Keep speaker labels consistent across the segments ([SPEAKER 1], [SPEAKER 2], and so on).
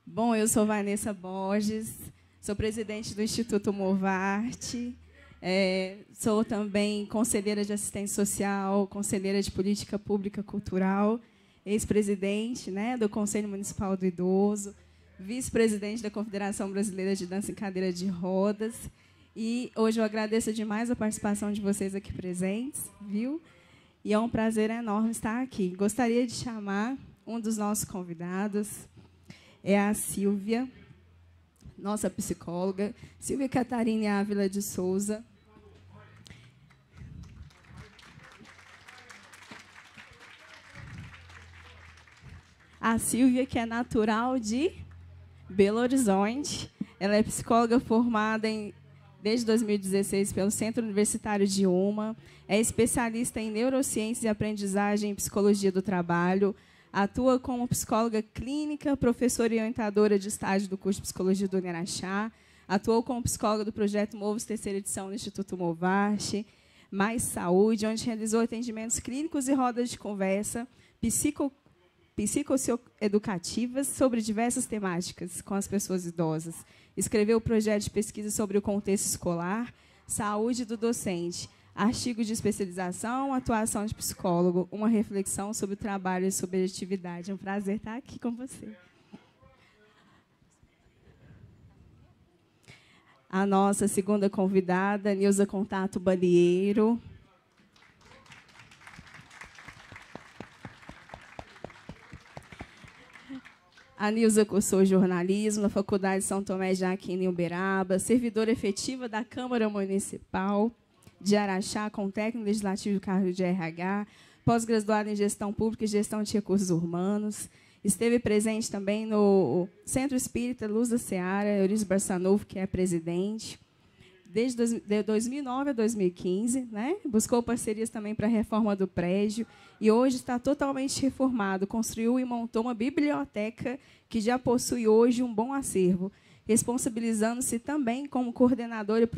[SPEAKER 1] Bom, eu sou Vanessa Borges, sou presidente do Instituto Movarte, sou também conselheira de assistência social, conselheira de política pública cultural, ex-presidente, né, do Conselho Municipal do Idoso, vice-presidente da Confederação Brasileira de Dança em Cadeira de Rodas. E hoje eu agradeço demais a participação de vocês aqui presentes, viu? E é um prazer enorme estar aqui. Gostaria de chamar um dos nossos convidados, é a Silvia, nossa psicóloga, Silvia Catarine Ávila de Souza. A Silvia, que é natural de Belo Horizonte, ela é psicóloga formada desde 2016 pelo Centro Universitário de UMA, é especialista em neurociências e aprendizagem e psicologia do trabalho, atua como psicóloga clínica, professora e orientadora de estágio do curso de Psicologia do Uniaraxá, atuou como psicóloga do projeto Movos, terceira edição do Instituto Movarte, Mais Saúde, onde realizou atendimentos clínicos e rodas de conversa psicossoeducativas sobre diversas temáticas com as pessoas idosas. Escreveu projeto de pesquisa sobre o contexto escolar, saúde do docente, artigo de especialização, atuação de psicólogo, uma reflexão sobre o trabalho e subjetividade. É um prazer estar aqui com você. A nossa segunda convidada, Nilza Contato Balieiro. A Nilza cursou jornalismo na Faculdade São Tomé de Aquino, em Uberaba, servidora efetiva da Câmara Municipal de Araxá, com técnico legislativo do cargo de RH, pós-graduada em Gestão Pública e Gestão de Recursos Humanos. Esteve presente também no Centro Espírita Luz da Seara, Eurício Barçanufo, que é presidente, desde 2009 a 2015, né? Buscou parcerias também para a reforma do prédio e hoje está totalmente reformado, construiu e montou uma biblioteca que já possui hoje um bom acervo, responsabilizando-se também como coordenadora e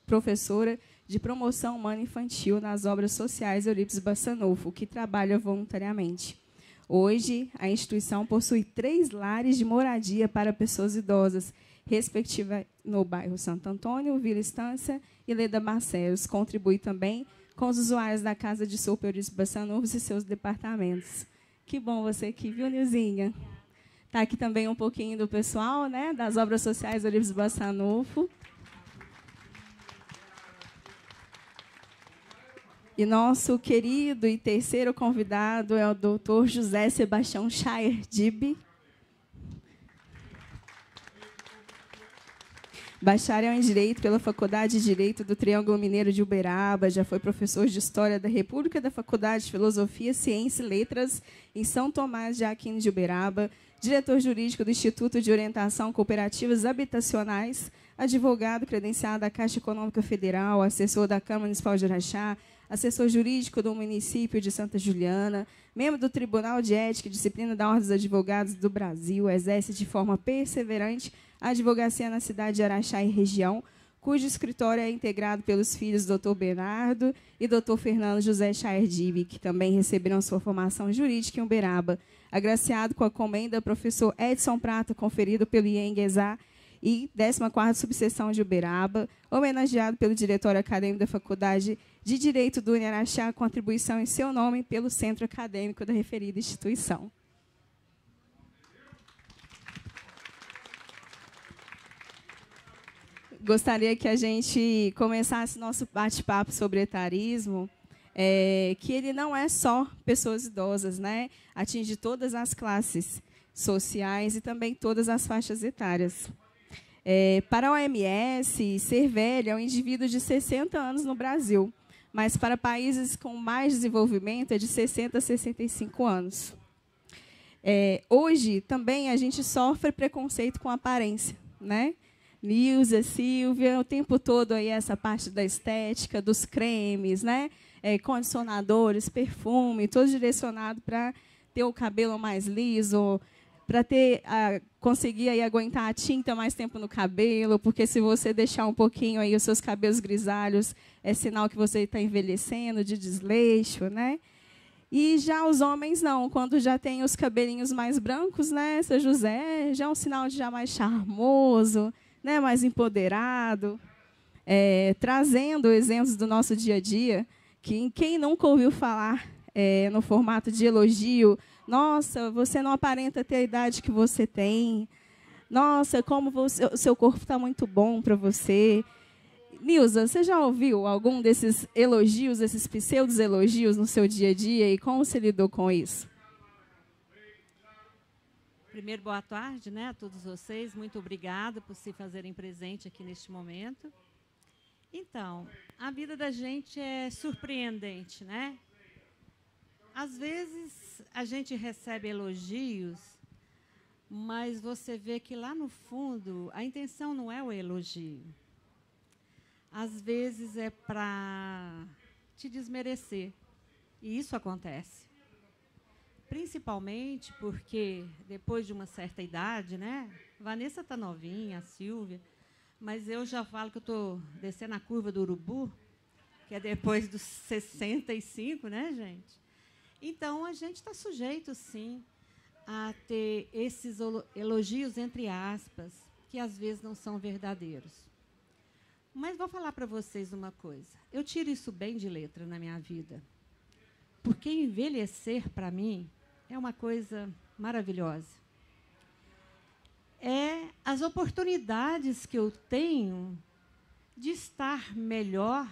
[SPEAKER 1] professora de promoção humana infantil nas obras sociais Eurípides Barçanufo, que trabalha voluntariamente. Hoje, a instituição possui 3 lares de moradia para pessoas idosas, respectiva no bairro Santo Antônio, Vila Estância e Leda Barcelos. Contribui também com os usuários da Casa de Sopa Eurípides Barçanufo e seus departamentos. Que bom você aqui, viu, Nilzinha? Está aqui também um pouquinho do pessoal, né, das obras sociais Eurípides Barçanufo. E nosso querido e terceiro convidado é o doutor José Sebastião Chaerdib, bacharel em Direito pela Faculdade de Direito do Triângulo Mineiro de Uberaba, já foi professor de História da República da Faculdade de Filosofia, Ciência e Letras em São Tomás de Aquino de Uberaba, diretor jurídico do Instituto de Orientação Cooperativas Habitacionais, advogado credenciado da Caixa Econômica Federal, assessor da Câmara Municipal de Araxá, assessor jurídico do município de Santa Juliana, membro do Tribunal de Ética e Disciplina da Ordem dos Advogados do Brasil, exerce de forma perseverante a advocacia na cidade de Araxá e região, cujo escritório é integrado pelos filhos Dr. Bernardo e Dr. Fernando José Chaerdib, que também receberam sua formação jurídica em Uberaba, agraciado com a comenda professor Edson Prata, conferido pelo IENGESA e 14ª Subseção de Uberaba, homenageado pelo Diretório Acadêmico da Faculdade de Direito do Uniaraxá, com atribuição em seu nome pelo Centro Acadêmico da referida instituição. Gostaria que a gente começasse nosso bate-papo sobre etarismo, que ele não é só pessoas idosas, né? Atinge todas as classes sociais e também todas as faixas etárias. Para a OMS, ser velho é um indivíduo de 60 anos no Brasil, mas para países com mais desenvolvimento é de 60 a 65 anos. Hoje, também, a gente sofre preconceito com aparência, né? Nilza, Silvia, o tempo todo aí essa parte da estética, dos cremes, né? Condicionadores, perfume, todo direcionado para ter o cabelo mais liso, para conseguir aí aguentar a tinta mais tempo no cabelo, porque se você deixar um pouquinho aí os seus cabelos grisalhos, é sinal que você está envelhecendo, de desleixo, né? E já os homens não, quando já tem os cabelinhos mais brancos, né, seu José, já é um sinal de já mais charmoso, né, mais empoderado, trazendo exemplos do nosso dia a dia, que quem nunca ouviu falar no formato de elogio, nossa, você não aparenta ter a idade que você tem, nossa, como o seu corpo está muito bom para você. Nilza, você já ouviu algum desses elogios, esses pseudo-elogios no seu dia a dia e como você lidou com isso?
[SPEAKER 2] Primeiro, boa tarde, né, a todos vocês. Muito obrigada por se fazerem presente aqui neste momento. Então, a vida da gente é surpreendente, né? Às vezes, a gente recebe elogios, mas você vê que lá no fundo, a intenção não é o elogio. Às vezes é para te desmerecer. E isso acontece. Principalmente porque, depois de uma certa idade, né? Vanessa está novinha, a Silvia, mas eu já falo que eu estou descendo a curva do urubu, que é depois dos 65, né, gente? Então, a gente está sujeito, sim, a ter esses elogios, entre aspas, que às vezes não são verdadeiros. Mas vou falar para vocês uma coisa. Eu tiro isso bem de letra na minha vida. Porque envelhecer, para mim, é uma coisa maravilhosa. É as oportunidades que eu tenho de estar melhor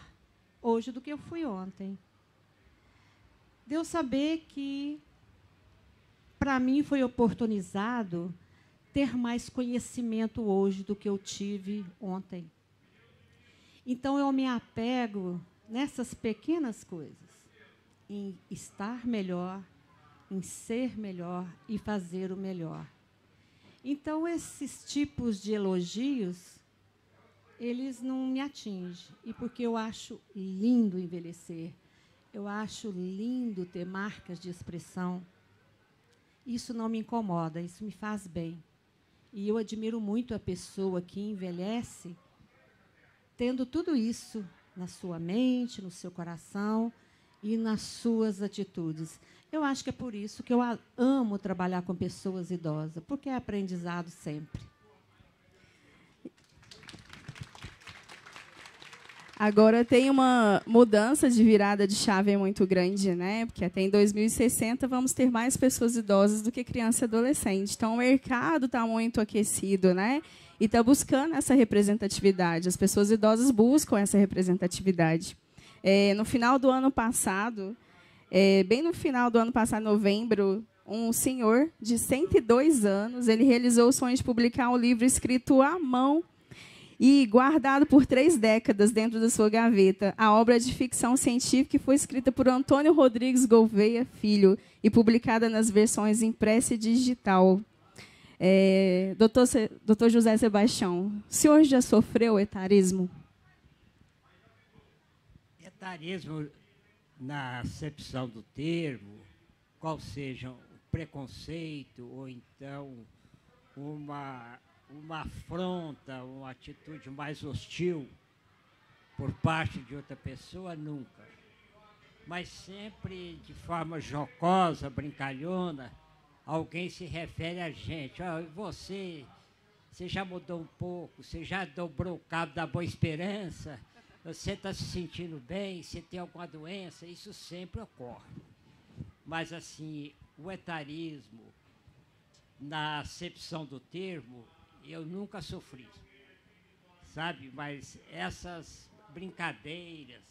[SPEAKER 2] hoje do que eu fui ontem. De eu saber que, para mim, foi oportunizado ter mais conhecimento hoje do que eu tive ontem. Então, eu me apego nessas pequenas coisas, em estar melhor, em ser melhor e fazer o melhor. Então, esses tipos de elogios, eles não me atingem. E porque eu acho lindo envelhecer, eu acho lindo ter marcas de expressão, isso não me incomoda, isso me faz bem. E eu admiro muito a pessoa que envelhece tendo tudo isso na sua mente, no seu coração e nas suas atitudes. Eu acho que é por isso que eu amo trabalhar com pessoas idosas, porque é aprendizado sempre.
[SPEAKER 1] Agora tem uma mudança de virada de chave muito grande, né? Porque até em 2060 vamos ter mais pessoas idosas do que criança e adolescente. Então o mercado está muito aquecido, né? E está buscando essa representatividade. As pessoas idosas buscam essa representatividade. No final do ano passado, bem no final do ano passado, novembro, um senhor de 102 anos, ele realizou o sonho de publicar um livro escrito à mão e guardado por 3 décadas dentro da sua gaveta. A obra de ficção científica foi escrita por Antônio Rodrigues Gouveia Filho e publicada nas versões impressa e digital. Doutor José Sebastião, o senhor já sofreu etarismo?
[SPEAKER 3] Etarismo, na acepção do termo, qual seja o preconceito ou então uma afronta, uma atitude mais hostil por parte de outra pessoa, nunca. Mas sempre de forma jocosa, brincalhona, alguém se refere a gente. Você já mudou um pouco, você já dobrou o cabo da Boa Esperança, você está se sentindo bem, você tem alguma doença, isso sempre ocorre. Mas, assim, o etarismo, na acepção do termo, eu nunca sofri, sabe? Mas essas brincadeiras,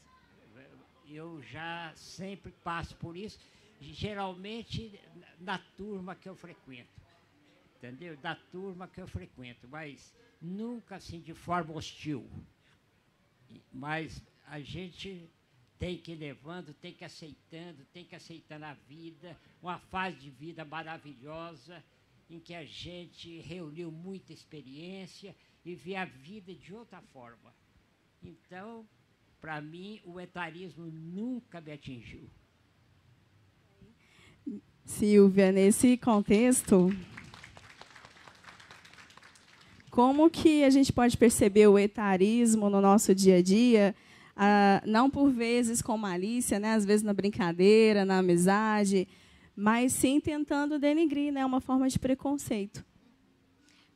[SPEAKER 3] eu já sempre passo por isso, geralmente na turma que eu frequento, entendeu? Da turma que eu frequento, mas nunca assim de forma hostil. Mas a gente tem que ir levando, tem que aceitando a vida, uma fase de vida maravilhosa, em que a gente reuniu muita experiência e vê a vida de outra forma. Então, para mim, o etarismo nunca me atingiu.
[SPEAKER 1] Silvia, nesse contexto, como que a gente pode perceber o etarismo no nosso dia a dia não por vezes com malícia, né? Às vezes na brincadeira, na amizade, mas sim tentando denigrir, né? Uma forma de preconceito.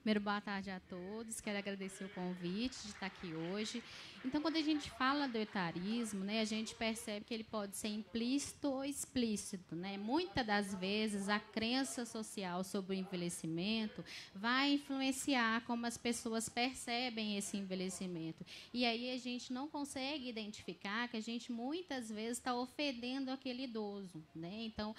[SPEAKER 4] Primeiro, boa tarde a todos. Quero agradecer o convite de estar aqui hoje. Então, quando a gente fala do etarismo, né, a gente percebe que ele pode ser implícito ou explícito, né? Muitas das vezes, a crença social sobre o envelhecimento vai influenciar como as pessoas percebem esse envelhecimento. E aí a gente não consegue identificar que a gente, muitas vezes, está ofendendo aquele idoso, né? Então,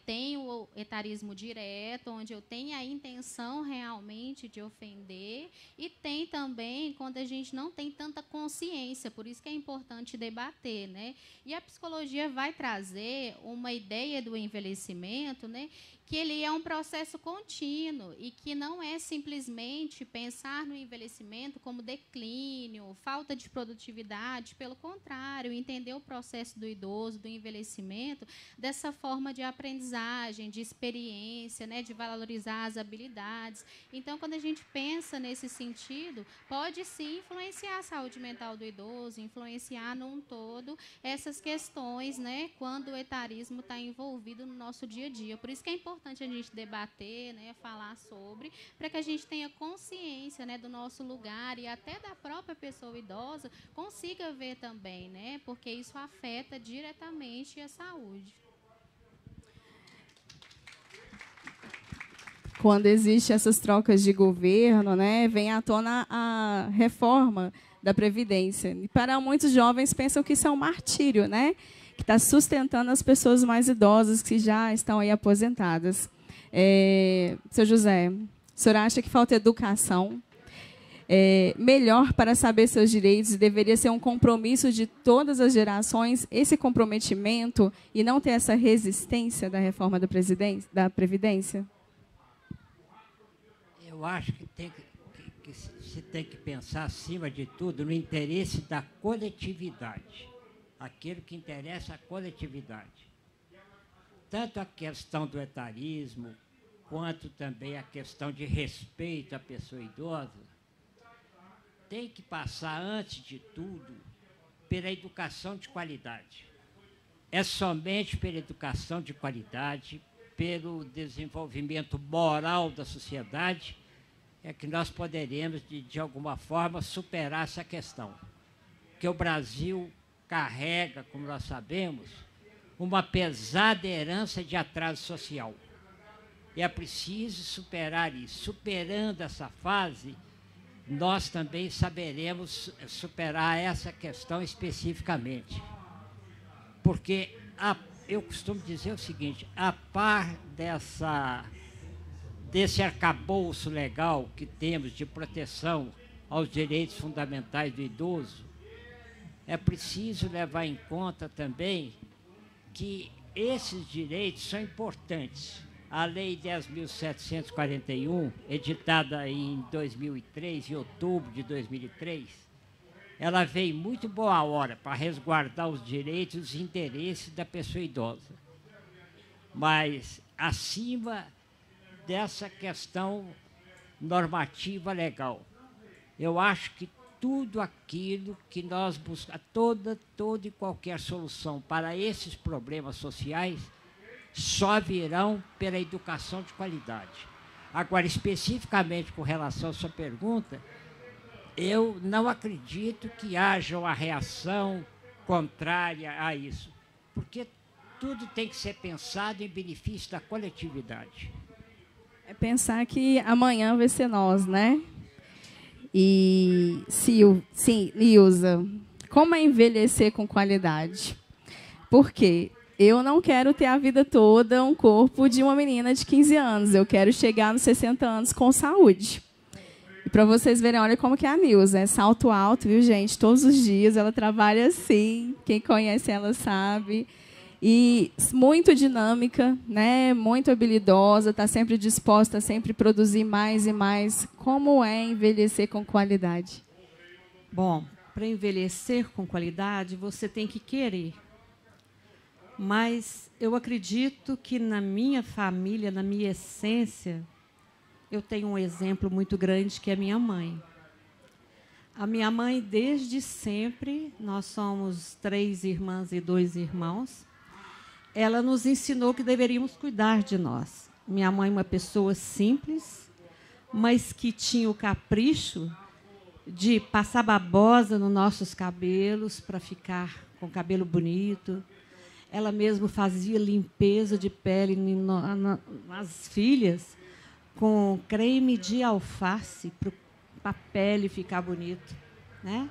[SPEAKER 4] tem o etarismo direto, onde eu tenho a intenção realmente de ofender, e tem também quando a gente não tem tanta consciência, por isso que é importante debater, né? E a psicologia vai trazer uma ideia do envelhecimento, né, que ele é um processo contínuo e que não é simplesmente pensar no envelhecimento como declínio, falta de produtividade, pelo contrário, entender o processo do idoso, do envelhecimento, dessa forma de aprendizagem, de experiência, né, de valorizar as habilidades. Então, quando a gente pensa nesse sentido, pode sim influenciar a saúde mental do idoso, influenciar num todo essas questões, né, quando o etarismo está envolvido no nosso dia a dia. Por isso que é importante a gente debater, né, falar sobre, para que a gente tenha consciência, né, do nosso lugar e até da própria pessoa idosa consiga ver também, né, porque isso afeta diretamente a saúde.
[SPEAKER 1] Quando existem essas trocas de governo, né, vem à tona a reforma da Previdência. E para muitos jovens pensam que isso é um martírio, né, que está sustentando as pessoas mais idosas que já estão aí aposentadas. Seu José, o senhor acha que falta educação melhor para saber seus direitos e deveria ser um compromisso de todas as gerações, esse comprometimento, e não ter essa resistência da reforma da Previdência?
[SPEAKER 3] Eu acho que se tem que pensar, acima de tudo, no interesse da coletividade. Aquilo que interessa à coletividade. Tanto a questão do etarismo, quanto também a questão de respeito à pessoa idosa, tem que passar, antes de tudo, pela educação de qualidade. É somente pela educação de qualidade, pelo desenvolvimento moral da sociedade, é que nós poderemos, de alguma forma, superar essa questão. Porque o Brasil carrega, como nós sabemos, uma pesada herança de atraso social. E é preciso superar isso. Superando essa fase, nós também saberemos superar essa questão especificamente. Porque eu costumo dizer o seguinte, a par desse arcabouço legal que temos de proteção aos direitos fundamentais do idoso, é preciso levar em conta também que esses direitos são importantes. A Lei 10.741, editada em 2003, em outubro de 2003, ela veio muito boa hora para resguardar os direitos e interesses da pessoa idosa. Mas, acima dessa questão normativa legal, eu acho que tudo aquilo que nós buscamos, toda e qualquer solução para esses problemas sociais, só virão pela educação de qualidade. Agora, especificamente com relação à sua pergunta, eu não acredito que haja uma reação contrária a isso, porque tudo tem que ser pensado em benefício da coletividade.
[SPEAKER 1] É pensar que amanhã vai ser nós, né? E, sim, Nilza, como é envelhecer com qualidade? Porque eu não quero ter a vida toda um corpo de uma menina de 15 anos. Eu quero chegar nos 60 anos com saúde. E para vocês verem, olha como que é a Nilza. É salto alto, viu, gente? Todos os dias ela trabalha assim. Quem conhece ela sabe. E muito dinâmica, né? Muito habilidosa, está sempre disposta a sempre produzir mais e mais. Como é envelhecer com qualidade?
[SPEAKER 2] Bom, para envelhecer com qualidade, você tem que querer. Mas eu acredito que na minha família, na minha essência, eu tenho um exemplo muito grande, que é minha mãe. A minha mãe, desde sempre, nós somos 3 irmãs e 2 irmãos, ela nos ensinou que deveríamos cuidar de nós. Minha mãe, uma pessoa simples, mas que tinha o capricho de passar babosa nos nossos cabelos para ficar com o cabelo bonito. Ela mesma fazia limpeza de pele nas filhas com creme de alface para a pele ficar bonita, né?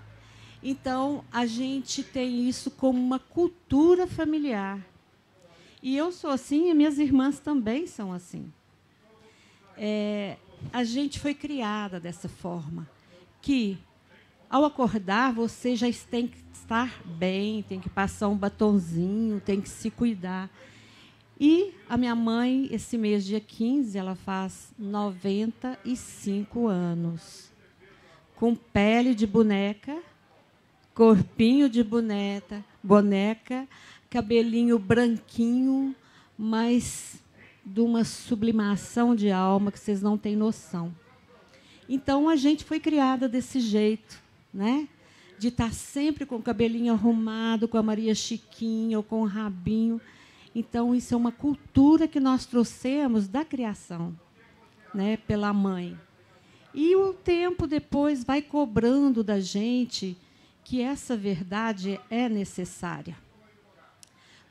[SPEAKER 2] Então, a gente tem isso como uma cultura familiar. E eu sou assim, e minhas irmãs também são assim. A gente foi criada dessa forma, que, ao acordar, você já tem que estar bem, tem que passar um batonzinho, tem que se cuidar. E a minha mãe, esse mês, dia 15, ela faz 95 anos. Com pele de boneca, corpinho de boneca, cabelinho branquinho, mas de uma sublimação de alma que vocês não têm noção. Então, a gente foi criada desse jeito, né? De estar sempre com o cabelinho arrumado, com a Maria Chiquinha ou com o rabinho. Então, isso é uma cultura que nós trouxemos da criação, né? Pela mãe. E o tempo depois vai cobrando da gente que essa verdade é necessária.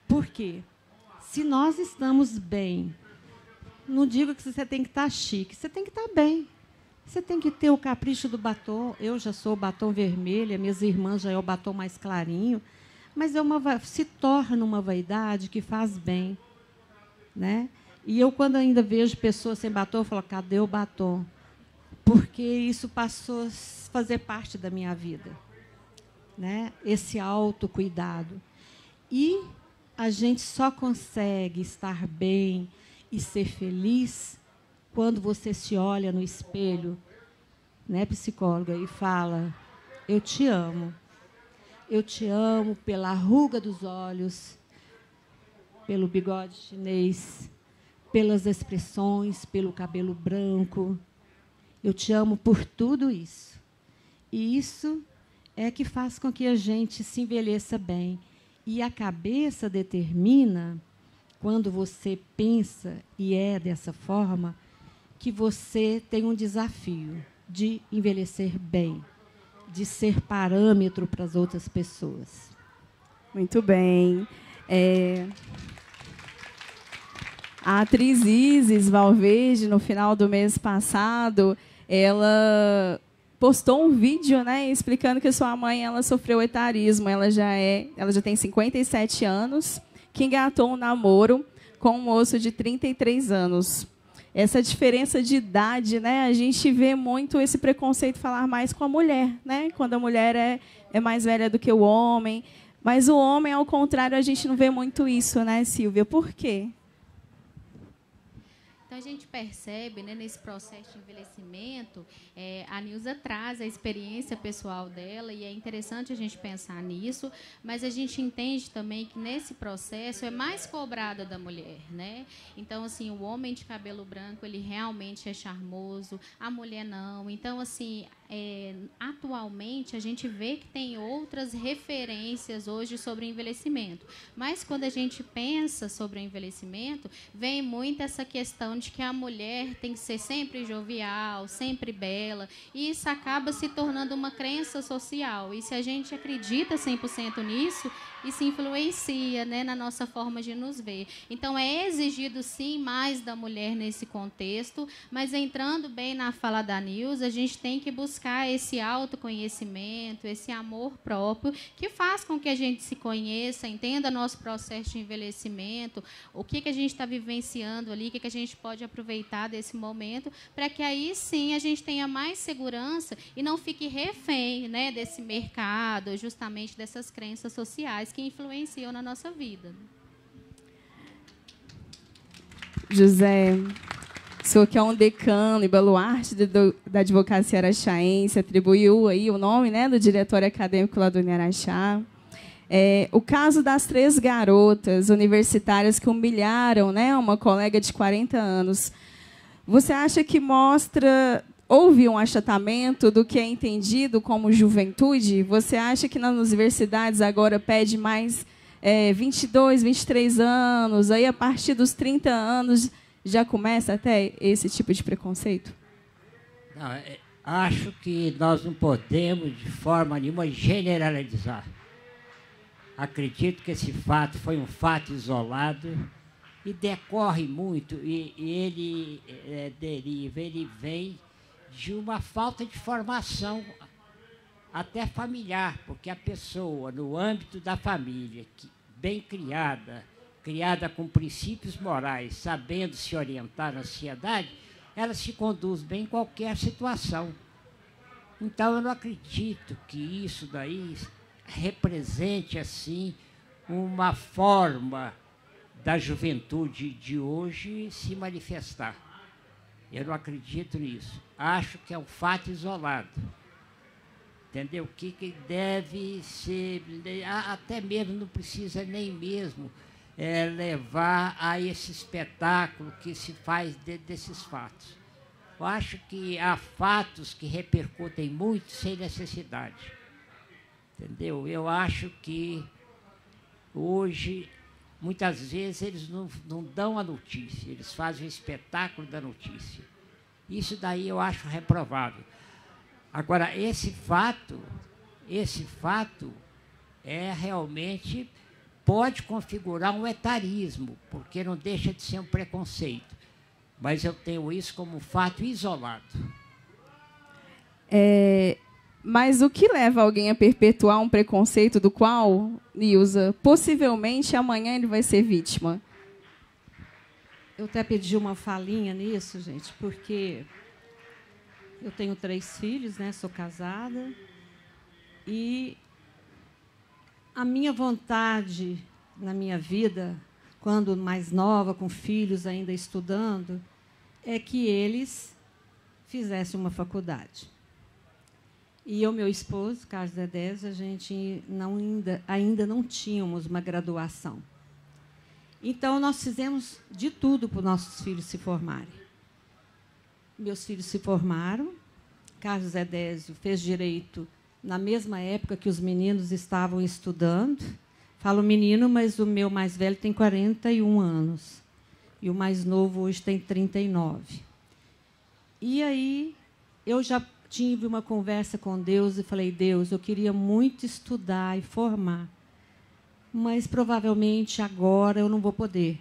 [SPEAKER 2] Por quê? Se nós estamos bem, não digo que você tem que estar chique, você tem que estar bem. Você tem que ter o capricho do batom. Eu já sou batom vermelho, minhas irmãs já é o batom mais clarinho, mas se torna uma vaidade que faz bem, né? E eu, quando ainda vejo pessoas sem batom, eu falo, cadê o batom? Porque isso passou a fazer parte da minha vida, né? Esse autocuidado. E a gente só consegue estar bem e ser feliz quando você se olha no espelho, né, psicóloga, e fala, eu te amo. Eu te amo pela ruga dos olhos, pelo bigode chinês, pelas expressões, pelo cabelo branco. Eu te amo por tudo isso. E isso é que faz com que a gente se envelheça bem. E a cabeça determina, quando você pensa e é dessa forma, que você tem um desafio de envelhecer bem, de ser parâmetro para as outras pessoas.
[SPEAKER 1] Muito bem. A atriz Isis Valverde, no final do mês passado, ela postou um vídeo, né, explicando que sua mãe ela sofreu etarismo. Ela já tem 57 anos, que engatou um namoro com um moço de 33 anos. Essa diferença de idade, né, a gente vê muito esse preconceito falar mais com a mulher, né, quando a mulher é mais velha do que o homem. Mas o homem, ao contrário, a gente não vê muito isso, né, Silvia? Por quê?
[SPEAKER 4] Então, a gente percebe, né, nesse processo de envelhecimento, a Nilza traz a experiência pessoal dela, e é interessante a gente pensar nisso, mas a gente entende também que, nesse processo, é mais cobrada da mulher, né? Então, assim, o homem de cabelo branco, ele realmente é charmoso, a mulher não. Então, assim, atualmente, a gente vê que tem outras referências hoje sobre o envelhecimento. Mas, quando a gente pensa sobre o envelhecimento, vem muito essa questão de que a mulher tem que ser sempre jovial, sempre bela, e isso acaba se tornando uma crença social. E se a gente acredita 100% nisso, isso influencia, né, na nossa forma de nos ver. Então, é exigido, sim, mais da mulher nesse contexto, mas entrando bem na fala da Nilza, a gente tem que buscar esse autoconhecimento, esse amor próprio, que faz com que a gente se conheça, entenda nosso processo de envelhecimento, o que a gente está vivenciando ali, o que a gente pode aproveitar desse momento, para que aí, sim, a gente tenha mais segurança e não fique refém, né, desse mercado, justamente dessas crenças sociais que influenciam na nossa vida.
[SPEAKER 1] José, o senhor que é um decano e baluarte da advocacia araxaense, atribuiu aí o nome, né, do diretório acadêmico lá do Araxá. O caso das 3 garotas universitárias que humilharam, né, uma colega de 40 anos, você acha que mostra houve um achatamento do que é entendido como juventude? Você acha que nas universidades agora pede mais 22, 23 anos, aí a partir dos 30 anos já começa até esse tipo de preconceito?
[SPEAKER 3] Não, acho que nós não podemos, de forma nenhuma, generalizar. Acredito que esse fato foi um fato isolado e decorre muito, e ele deriva, ele vem de uma falta de formação até familiar, porque a pessoa, no âmbito da família, bem criada, criada com princípios morais, sabendo se orientar na sociedade, ela se conduz bem em qualquer situação. Então, eu não acredito que isso daí represente, assim, uma forma da juventude de hoje se manifestar. Eu não acredito nisso. Acho que é um fato isolado. Entendeu? Que deve ser, até mesmo não precisa nem mesmo levar a esse espetáculo que se faz desses fatos. Eu acho que há fatos que repercutem muito sem necessidade. Entendeu? Eu acho que hoje, muitas vezes, eles não dão a notícia, eles fazem o espetáculo da notícia. Isso daí eu acho reprovável. Agora, esse fato realmente pode configurar um etarismo, porque não deixa de ser um preconceito. Mas eu tenho isso como um fato isolado.
[SPEAKER 1] Mas o que leva alguém a perpetuar um preconceito do qual, Nilza, possivelmente amanhã ele vai ser vítima?
[SPEAKER 2] Eu até pedi uma falinha nisso, gente, porque eu tenho 3 filhos, né? Sou casada. E a minha vontade na minha vida, quando mais nova, com filhos ainda estudando, é que eles fizessem uma faculdade. E eu e meu esposo, Carlos Dedés, a gente ainda não tínhamos uma graduação. Então, nós fizemos de tudo para os nossos filhos se formarem. Meus filhos se formaram. Carlos Edésio fez direito na mesma época que os meninos estavam estudando. Falo menino, mas o meu mais velho tem 41 anos. E o mais novo hoje tem 39. E aí, eu já tive uma conversa com Deus e falei, Deus, eu queria muito estudar e formar, mas provavelmente agora eu não vou poder.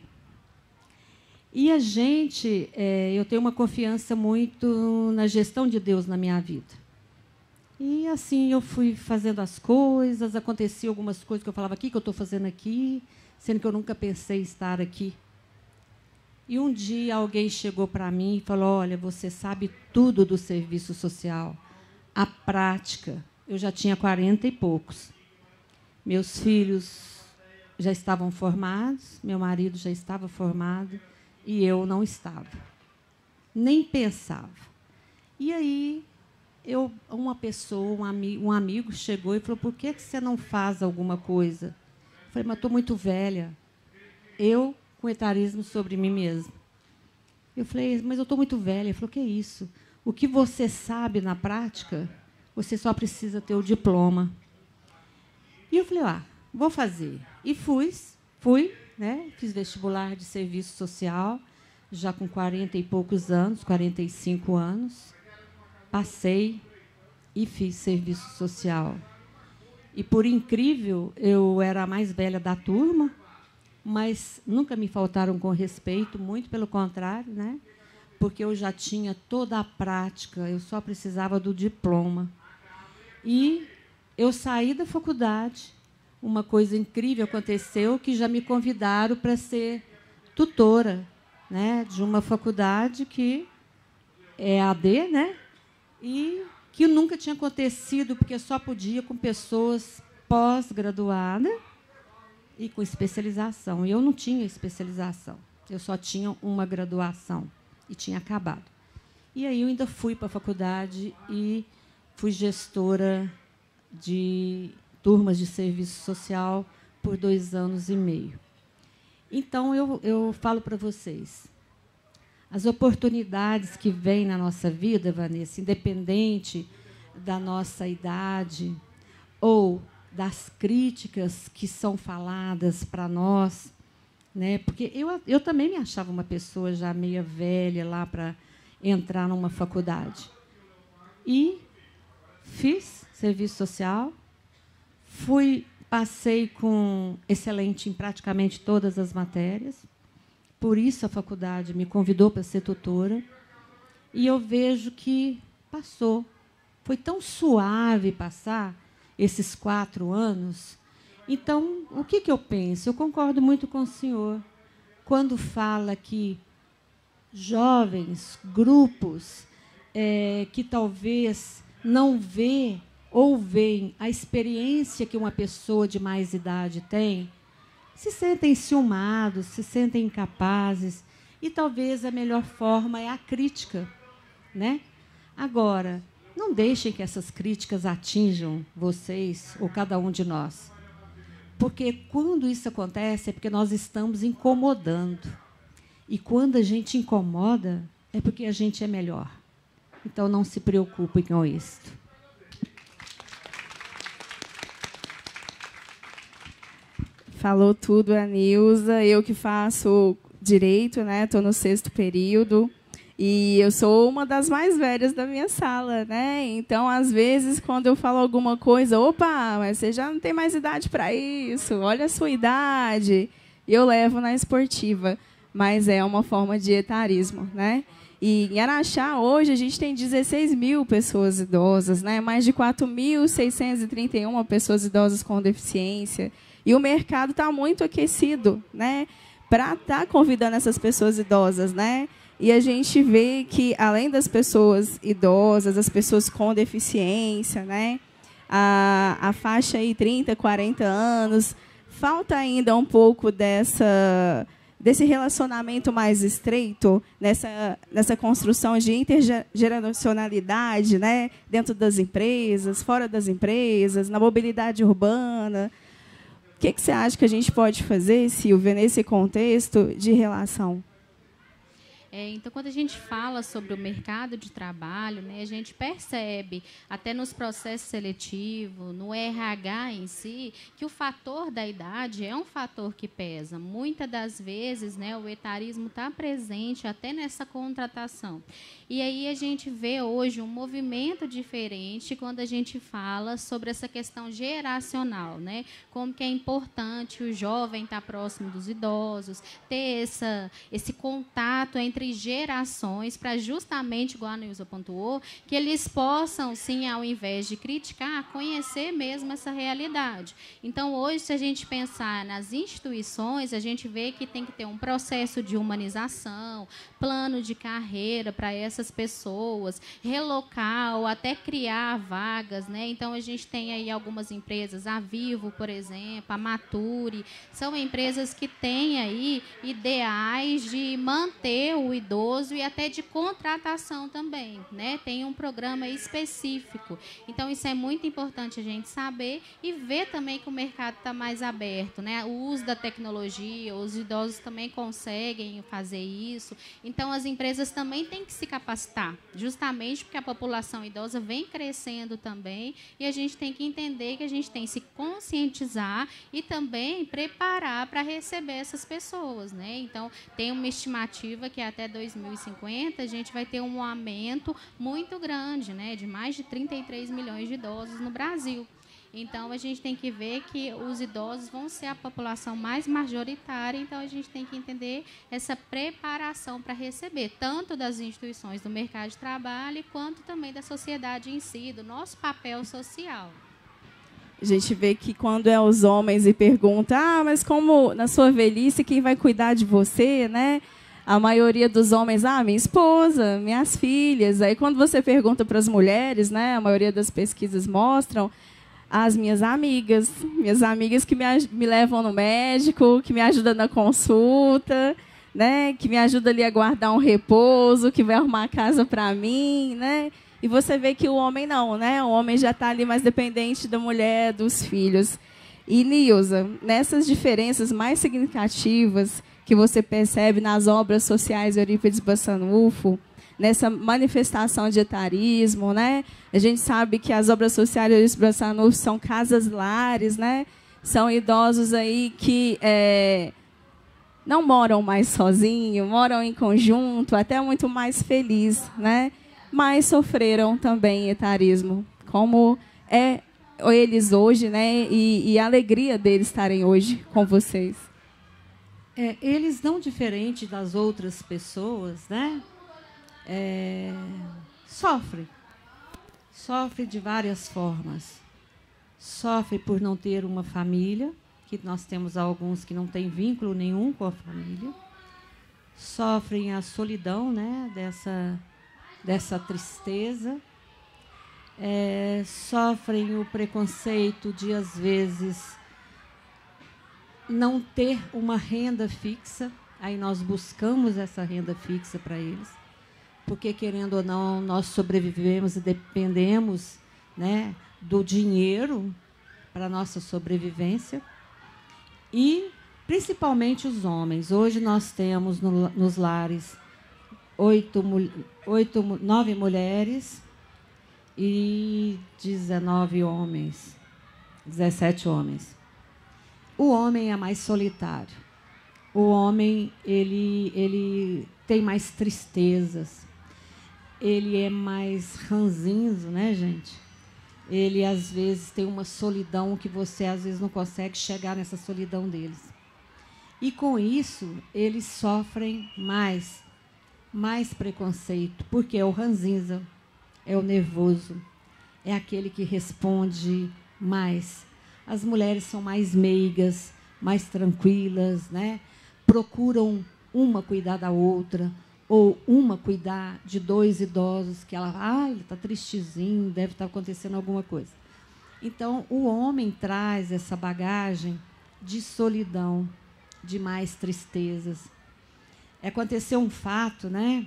[SPEAKER 2] E a gente, eu tenho uma confiança muito na gestão de Deus na minha vida. E assim eu fui fazendo as coisas, aconteciam algumas coisas que eu falava, o que eu estou fazendo aqui, sendo que eu nunca pensei em estar aqui. E um dia alguém chegou para mim e falou, olha, você sabe tudo do serviço social. A prática, eu já tinha 40 e poucos. Meus filhos já estavam formados, meu marido já estava formado, e eu não estava. Nem pensava. E aí, uma pessoa, um amigo chegou e falou, por que você não faz alguma coisa? Eu falei, mas estou muito velha. Eu com etarismo sobre mim mesma. Eu falei, mas eu estou muito velha. Ele falou, que é isso? O que você sabe na prática, você só precisa ter o diploma. E eu falei, vou fazer. E fui, né? Fiz vestibular de serviço social, já com 40 e poucos anos, 45 anos. Passei e fiz serviço social. E, por incrível, eu era a mais velha da turma, mas nunca me faltaram com respeito, muito pelo contrário, né? Porque eu já tinha toda a prática, eu só precisava do diploma. E eu saí da faculdade, uma coisa incrível aconteceu, que já me convidaram para ser tutora, né, de uma faculdade que é AD, né? E que nunca tinha acontecido, porque só podia com pessoas pós-graduadas e com especialização. E eu não tinha especialização, eu só tinha uma graduação e tinha acabado. E aí eu ainda fui para a faculdade e fui gestora de turmas de serviço social por 2 anos e meio. Então, eu falo para vocês, As oportunidades que vêm na nossa vida, Vanessa, independente da nossa idade ou das críticas que são faladas para nós, né? Porque eu também me achava uma pessoa já meio velha lá para entrar numa faculdade. E fiz serviço social, passei com excelente em praticamente todas as matérias. Por isso a faculdade me convidou para ser tutora. E eu vejo que passou. Foi tão suave passar esses 4 anos. Então, o que eu penso? Eu concordo muito com o senhor quando fala que jovens, grupos que talvez não vê ou veem a experiência que uma pessoa de mais idade tem, se sentem ciumados, se sentem incapazes, e talvez a melhor forma é a crítica, né? Agora, não deixem que essas críticas atinjam vocês ou cada um de nós, porque quando isso acontece é porque nós estamos incomodando, e quando a gente incomoda é porque a gente é melhor. Então, não se preocupem com isso.
[SPEAKER 1] Falou tudo a Nilza. Eu que faço direito, né? Estou no 6º período e eu sou uma das mais velhas da minha sala, né? Então, às vezes, quando eu falo alguma coisa, opa, mas você já não tem mais idade para isso. Olha a sua idade. Eu levo na esportiva, mas é uma forma de etarismo, né? E em Araxá, hoje, a gente tem 16 mil pessoas idosas, né? Mais de 4.631 pessoas idosas com deficiência. E o mercado está muito aquecido, né, para estar convidando essas pessoas idosas, né? E a gente vê que, além das pessoas idosas, as pessoas com deficiência, né, a faixa aí 30, 40 anos, falta ainda um pouco desse relacionamento mais estreito, nessa construção de intergeracionalidade, né, dentro das empresas, fora das empresas, na mobilidade urbana. O que você acha que a gente pode fazer, Silvia, nesse contexto de relação?
[SPEAKER 4] Então, quando a gente fala sobre o mercado de trabalho, né, a gente percebe, até nos processos seletivos, no RH em si, que o fator da idade é um fator que pesa. Muitas das vezes, né, o etarismo está presente até nessa contratação. E aí a gente vê hoje um movimento diferente quando a gente fala sobre essa questão geracional, né? Como que é importante o jovem estar próximo dos idosos, ter esse contato entre gerações, para justamente, igual a Nilza pontuou, que eles possam, sim, ao invés de criticar, conhecer mesmo essa realidade. Então, hoje, se a gente pensar nas instituições, a gente vê que tem que ter um processo de humanização, plano de carreira para essas pessoas, relocar ou até criar vagas, né? Então, a gente tem aí algumas empresas, a Vivo, por exemplo, a Mature, são empresas que têm aí ideais de manter o idoso e até de contratação também, né? Tem um programa específico. Então, isso é muito importante a gente saber e ver também que o mercado está mais aberto, né? O uso da tecnologia, os idosos também conseguem fazer isso. Então, as empresas também têm que se capacitar, justamente porque a população idosa vem crescendo também e a gente tem que entender que a gente tem que se conscientizar e também preparar para receber essas pessoas, né? Então, tem uma estimativa que até 2050 a gente vai ter um aumento muito grande, né? De mais de 33 milhões de idosos no Brasil. Então, a gente tem que ver que os idosos vão ser a população mais majoritária, então a gente tem que entender essa preparação para receber, tanto das instituições do mercado de trabalho, quanto também da sociedade em si, do nosso papel social.
[SPEAKER 1] A gente vê que quando é os homens e pergunta, mas como na sua velhice, quem vai cuidar de você, né? A maioria dos homens, minha esposa, minhas filhas. Aí, quando você pergunta para as mulheres, né, a maioria das pesquisas mostram as minhas amigas que me levam no médico, que me ajudam na consulta, né, que me ajudam ali a guardar um repouso, que vai arrumar a casa para mim, né? E você vê que o homem não, né? O homem já está ali mais dependente da mulher, dos filhos. E, Nilza, nessas diferenças mais significativas que você percebe nas obras sociais de Eurípides Bassanufo, nessa manifestação de etarismo, né? A gente sabe que as obras sociais de Eurípides Bassanufo são casas-lares, né? São idosos aí que não moram mais sozinhos, moram em conjunto, até muito mais feliz, né? Mas sofreram também etarismo, como é eles hoje, né? E a alegria deles estarem hoje com vocês.
[SPEAKER 2] Eles, não diferente das outras pessoas, né? Sofre de várias formas. Sofre por não ter uma família, que nós temos alguns que não têm vínculo nenhum com a família. Sofrem a solidão, né, dessa tristeza. Sofrem o preconceito de, às vezes, não ter uma renda fixa. Aí nós buscamos essa renda fixa para eles, porque, querendo ou não, nós sobrevivemos e dependemos, né, do dinheiro para a nossa sobrevivência. E, principalmente, os homens. Hoje nós temos nos lares 9 mulheres e 19 homens, 17 homens. O homem é mais solitário. O homem ele tem mais tristezas. Ele é mais ranzinzo, né, gente? Ele, às vezes, tem uma solidão que você, às vezes, não consegue chegar nessa solidão deles. E, com isso, eles sofrem mais preconceito, porque é o ranzinza, é o nervoso, é aquele que responde mais. As mulheres são mais meigas, mais tranquilas, né? Procuram uma cuidar da outra, ou uma cuidar de 2 idosos, que ela, ele está tristezinho, deve estar acontecendo alguma coisa. Então, o homem traz essa bagagem de solidão, de mais tristezas. Aconteceu um fato, né,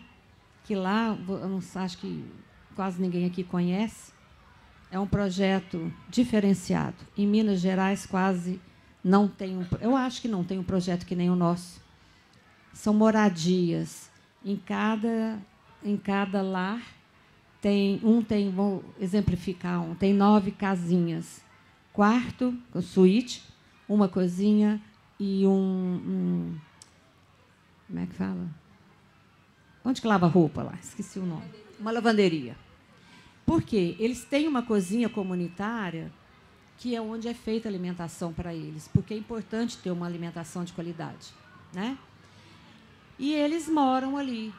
[SPEAKER 2] que lá, eu não acho que quase ninguém aqui conhece, é um projeto diferenciado. Em Minas Gerais, quase não tem eu acho que não tem um projeto que nem o nosso. São moradias. Em cada lar vou exemplificar tem 9 casinhas, quarto, suíte, uma cozinha e como é que fala? Onde que lava roupa lá? Esqueci o nome. Uma lavanderia. Por quê? Eles têm uma cozinha comunitária que é onde é feita a alimentação para eles, porque é importante ter uma alimentação de qualidade, né? E eles moram ali.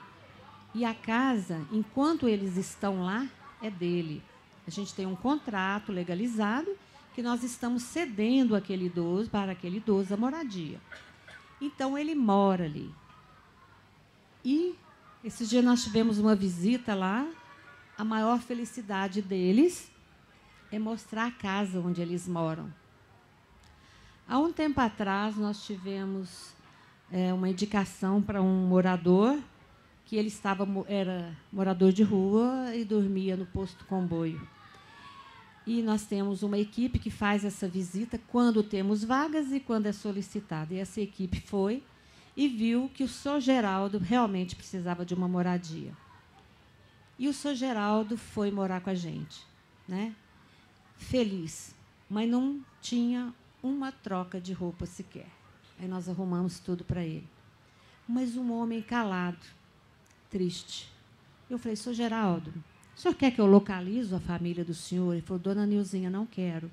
[SPEAKER 2] E a casa, enquanto eles estão lá, é dele. A gente tem um contrato legalizado que nós estamos cedendo para aquele idoso a moradia. Então, ele mora ali. E, esses dias, nós tivemos uma visita lá. A maior felicidade deles é mostrar a casa onde eles moram. Há um tempo atrás, nós tivemos uma indicação para um morador, que ele era morador de rua e dormia no posto comboio. E nós temos uma equipe que faz essa visita quando temos vagas e quando é solicitado. E essa equipe foi e viu que o Sr. Geraldo realmente precisava de uma moradia. E o Sr. Geraldo foi morar com a gente, né? Feliz, mas não tinha uma troca de roupa sequer. Aí nós arrumamos tudo para ele. Mas um homem calado, triste. Eu falei, Sr. Geraldo, o senhor quer que eu localize a família do senhor? Ele falou, dona Nilzinha, não quero,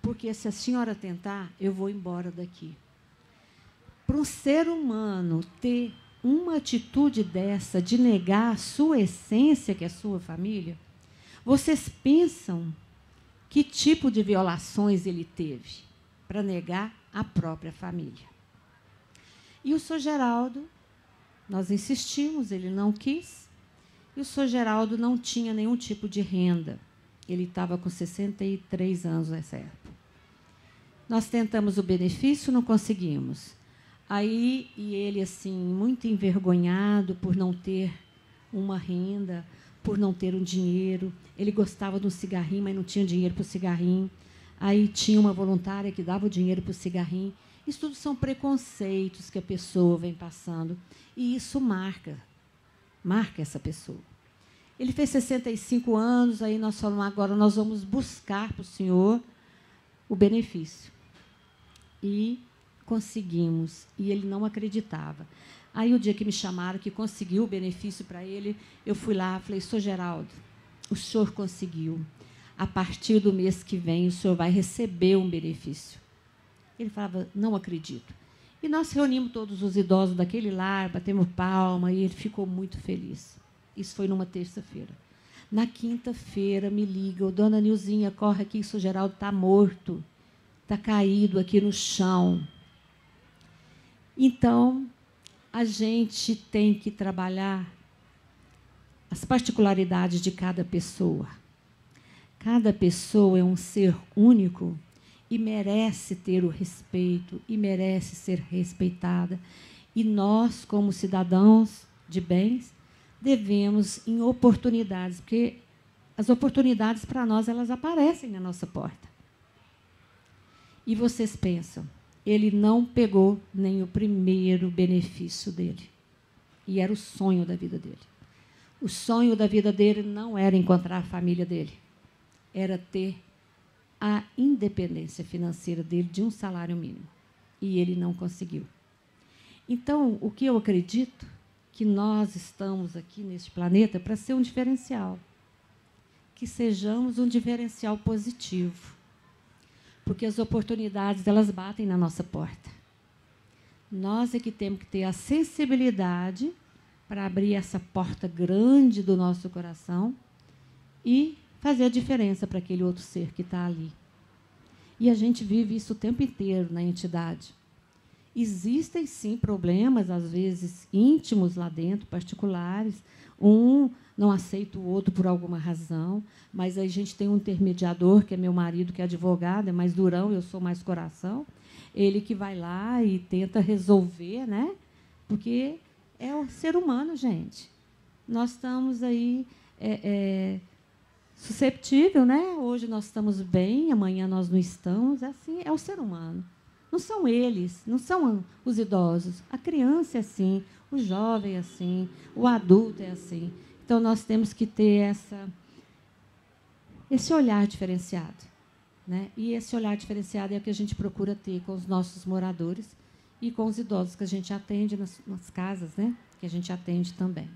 [SPEAKER 2] porque se a senhora tentar, eu vou embora daqui. Para um ser humano ter uma atitude dessa, de negar a sua essência, que é a sua família, vocês pensam que tipo de violações ele teve para negar a própria família? E o Sr. Geraldo, nós insistimos, ele não quis, e o Sr. Geraldo não tinha nenhum tipo de renda. Ele estava com 63 anos nessa época. Nós tentamos o benefício, não conseguimos. Aí, e ele, assim, muito envergonhado por não ter uma renda, por não ter um dinheiro. Ele gostava de um cigarrinho, mas não tinha dinheiro para o cigarrinho. Aí tinha uma voluntária que dava o dinheiro para o cigarrinho. Isso tudo são preconceitos que a pessoa vem passando. E isso marca essa pessoa. Ele fez 65 anos, aí nós falamos, agora nós vamos buscar para o senhor o benefício. E conseguimos. E ele não acreditava. Aí, o dia que me chamaram, que conseguiu o benefício para ele, eu fui lá e falei, Sr. Geraldo, o senhor conseguiu. A partir do mês que vem, o senhor vai receber um benefício. Ele falava, não acredito. E nós reunimos todos os idosos daquele lar, batemos palma, e ele ficou muito feliz. Isso foi numa terça-feira. Na quinta-feira, me liga, dona Nilzinha, corre aqui, o Sr. Geraldo está morto, está caído aqui no chão. Então, a gente tem que trabalhar as particularidades de cada pessoa. Cada pessoa é um ser único e merece ter o respeito, e merece ser respeitada. E nós, como cidadãos de bens, devemos, em oportunidades, porque as oportunidades, para nós, elas aparecem na nossa porta. E vocês pensam, ele não pegou nem o primeiro benefício dele. E era o sonho da vida dele. O sonho da vida dele não era encontrar a família dele, era ter a independência financeira dele de um salário mínimo. E ele não conseguiu. Então, o que eu acredito, que nós estamos aqui neste planeta para ser um diferencial. Que sejamos um diferencial positivo. Porque as oportunidades, elas batem na nossa porta. Nós é que temos que ter a sensibilidade para abrir essa porta grande do nosso coração e fazer a diferença para aquele outro ser que está ali. E a gente vive isso o tempo inteiro na entidade. Existem, sim, problemas, às vezes, íntimos lá dentro, particulares. Um não aceita o outro por alguma razão, mas aí a gente tem um intermediador, que é meu marido, que é advogado, é mais durão, eu sou mais coração. Ele que vai lá e tenta resolver, né? Porque é o ser humano, gente. Nós estamos aí susceptível, né? Hoje nós estamos bem, amanhã nós não estamos. Assim, é o ser humano. Não são eles, não são os idosos. A criança é assim, o jovem é assim, o adulto é assim. Então, nós temos que ter esse olhar diferenciado. Né? E esse olhar diferenciado é o que a gente procura ter com os nossos moradores e com os idosos que a gente atende nas casas, né? Que a gente atende também.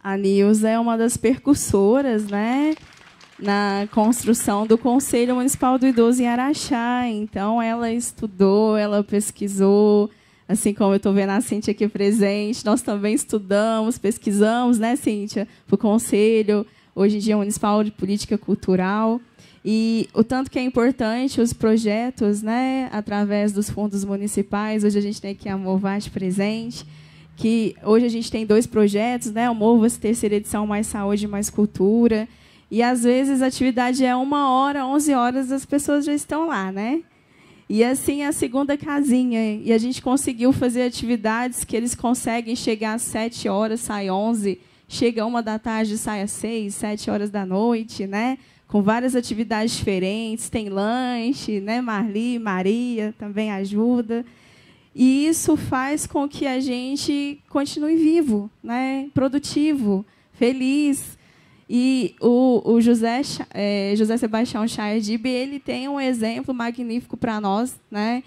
[SPEAKER 1] A Nilza é uma das percursoras, né, na construção do Conselho Municipal do Idoso em Araxá. Então, ela estudou, ela pesquisou, assim como eu estou vendo a Cíntia aqui presente. Nós também estudamos, pesquisamos, né, Cíntia, para o Conselho, hoje em dia, Municipal de Política Cultural. E o tanto que é importante os projetos, né, através dos fundos municipais. Hoje a gente tem aqui a Movate presente, que hoje a gente tem 2 projetos, né, o Movas, terceira edição, Mais Saúde, Mais Cultura. E, às vezes, a atividade é 1 hora, 11 horas, as pessoas já estão lá, né? E, assim, a segunda casinha. E a gente conseguiu fazer atividades que eles conseguem chegar às 7 horas, sai 11, chega 1 da tarde, sai às 6, 7 horas da noite, né? Com várias atividades diferentes, tem lanche, né? Marli, Maria também ajuda. E isso faz com que a gente continue vivo, né? Produtivo, feliz. E o José Sebastião Chayadib, ele tem um exemplo magnífico para nós, né?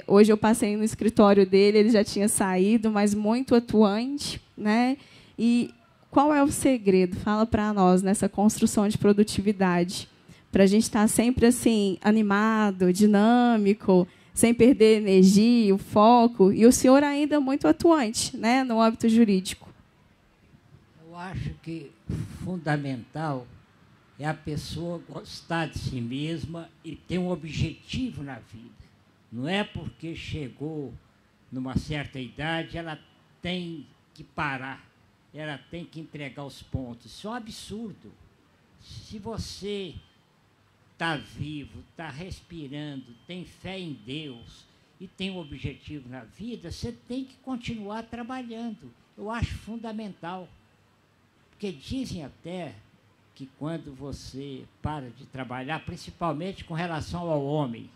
[SPEAKER 1] Hoje eu passei no escritório dele, ele já tinha saído, mas muito atuante, né? E qual é o segredo? Fala para nós nessa construção de produtividade, para a gente estar sempre assim animado, dinâmico, sem perder energia, o foco. E o senhor ainda muito atuante, né, no âmbito jurídico.
[SPEAKER 3] Eu acho que fundamental é a pessoa gostar de si mesma e ter um objetivo na vida. Não é porque chegou numa certa idade, ela tem que parar, ela tem que entregar os pontos. Isso é um absurdo. Se você está vivo, está respirando, tem fé em Deus e tem um objetivo na vida, você tem que continuar trabalhando. Eu acho fundamental. Porque dizem até que quando você para de trabalhar, principalmente com relação ao homem,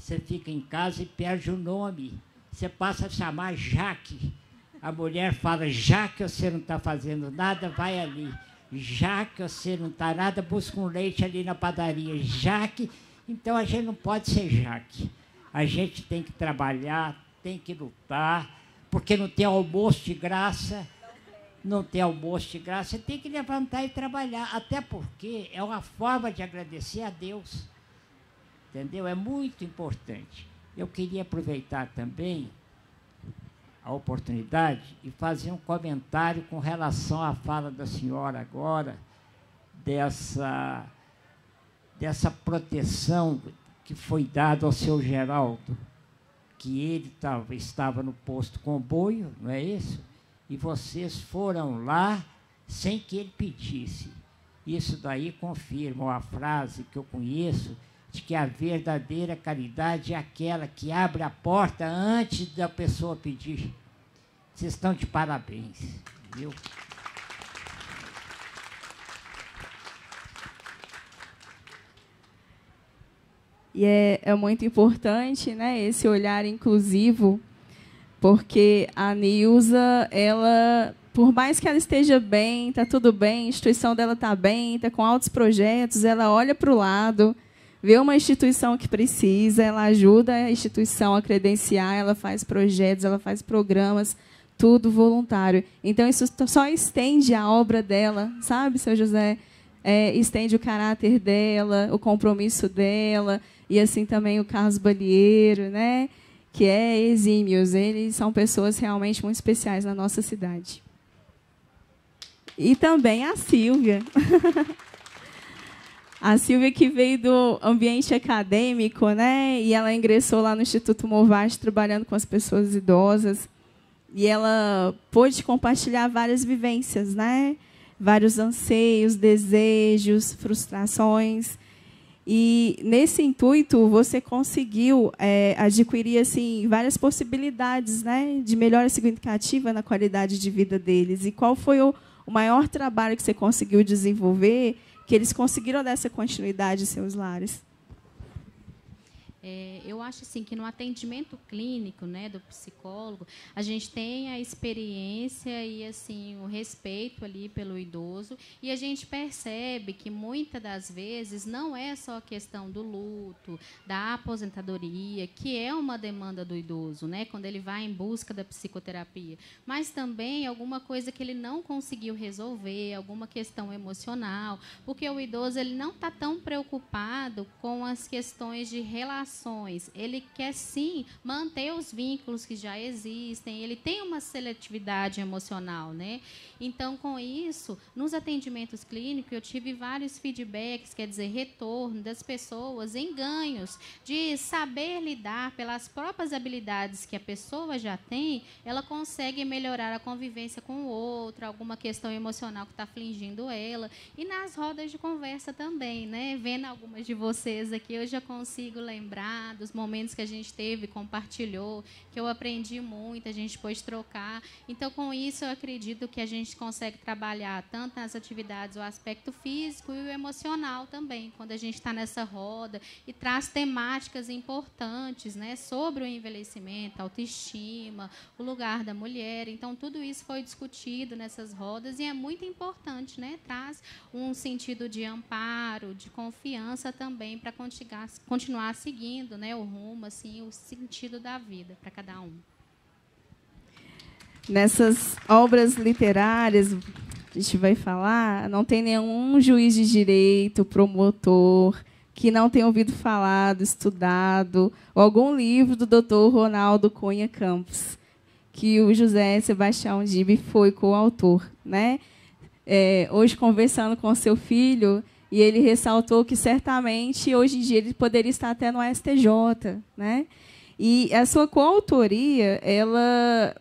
[SPEAKER 3] você fica em casa e perde o nome. Você passa a chamar Jaque. A mulher fala, já que você não está fazendo nada, vai ali. Já que você não está nada, busca um leite ali na padaria. Já que... Então, a gente não pode ser Jaque. A gente tem que trabalhar, tem que lutar, porque não tem almoço de graça. Não tem almoço de graça, você tem que levantar e trabalhar. Até porque é uma forma de agradecer a Deus. Entendeu? É muito importante. Eu queria aproveitar também a oportunidade e fazer um comentário com relação à fala da senhora agora, dessa proteção que foi dada ao seu Geraldo, que ele estava no posto comboio, não é isso? E vocês foram lá sem que ele pedisse. Isso daí confirma a frase que eu conheço, de que a verdadeira caridade é aquela que abre a porta antes da pessoa pedir. Vocês estão de parabéns, viu?
[SPEAKER 1] E é muito importante, né, esse olhar inclusivo, porque a Nilza, ela, por mais que ela esteja bem, está tudo bem, a instituição dela está bem, está com altos projetos, ela olha para o lado, vê uma instituição que precisa, ela ajuda a instituição a credenciar, ela faz projetos, ela faz programas, tudo voluntário. Então, isso só estende a obra dela, sabe, seu José? Estende o caráter dela, o compromisso dela, e assim também o Carlos Balieiro, né? Que é exímios. Eles são pessoas realmente muito especiais na nossa cidade. E também a Silvia. A Silvia, que veio do ambiente acadêmico, né? E ela ingressou lá no Instituto Movarte, trabalhando com as pessoas idosas. E ela pôde compartilhar várias vivências, né? Vários anseios, desejos, frustrações. E, nesse intuito, você conseguiu adquirir assim, várias possibilidades, né, de melhora significativa na qualidade de vida deles. E qual foi o maior trabalho que você conseguiu desenvolver, que eles conseguiram dar essa continuidade em seus lares?
[SPEAKER 4] Eu acho assim, que no atendimento clínico, né, do psicólogo, a gente tem a experiência e assim, o respeito ali pelo idoso, e a gente percebe que muitas das vezes não é só a questão do luto, da aposentadoria, que é uma demanda do idoso, né, quando ele vai em busca da psicoterapia, mas também alguma coisa que ele não conseguiu resolver, alguma questão emocional, porque o idoso ele não está tão preocupado com as questões de relação. Ele quer, sim, manter os vínculos que já existem, ele tem uma seletividade emocional, né? Então, com isso, nos atendimentos clínicos, eu tive vários feedbacks, quer dizer, retorno das pessoas em ganhos, de saber lidar pelas próprias habilidades que a pessoa já tem, ela consegue melhorar a convivência com o outro, alguma questão emocional que está afligindo ela, e nas rodas de conversa também, né? Vendo algumas de vocês aqui, eu já consigo lembrar dos momentos que a gente teve, compartilhou, que eu aprendi muito, a gente pôde trocar. Então, com isso, eu acredito que a gente consegue trabalhar tanto nas atividades o aspecto físico e o emocional também, quando a gente está nessa roda e traz temáticas importantes, né, sobre o envelhecimento, a autoestima, o lugar da mulher. Então, tudo isso foi discutido nessas rodas e é muito importante, né, traz um sentido de amparo, de confiança também para continuar seguindo, né, o rumo, assim, o sentido da vida para cada um.
[SPEAKER 1] Nessas obras literárias, a gente vai falar, não tem nenhum juiz de direito, promotor, que não tenha ouvido falar, estudado, ou algum livro do Dr. Ronaldo Cunha Campos, que o José Sebastião Dibe foi coautor, né? Hoje, conversando com seu filho, e ele ressaltou que, certamente, hoje em dia, ele poderia estar até no STJ, né? E a sua coautoria, ela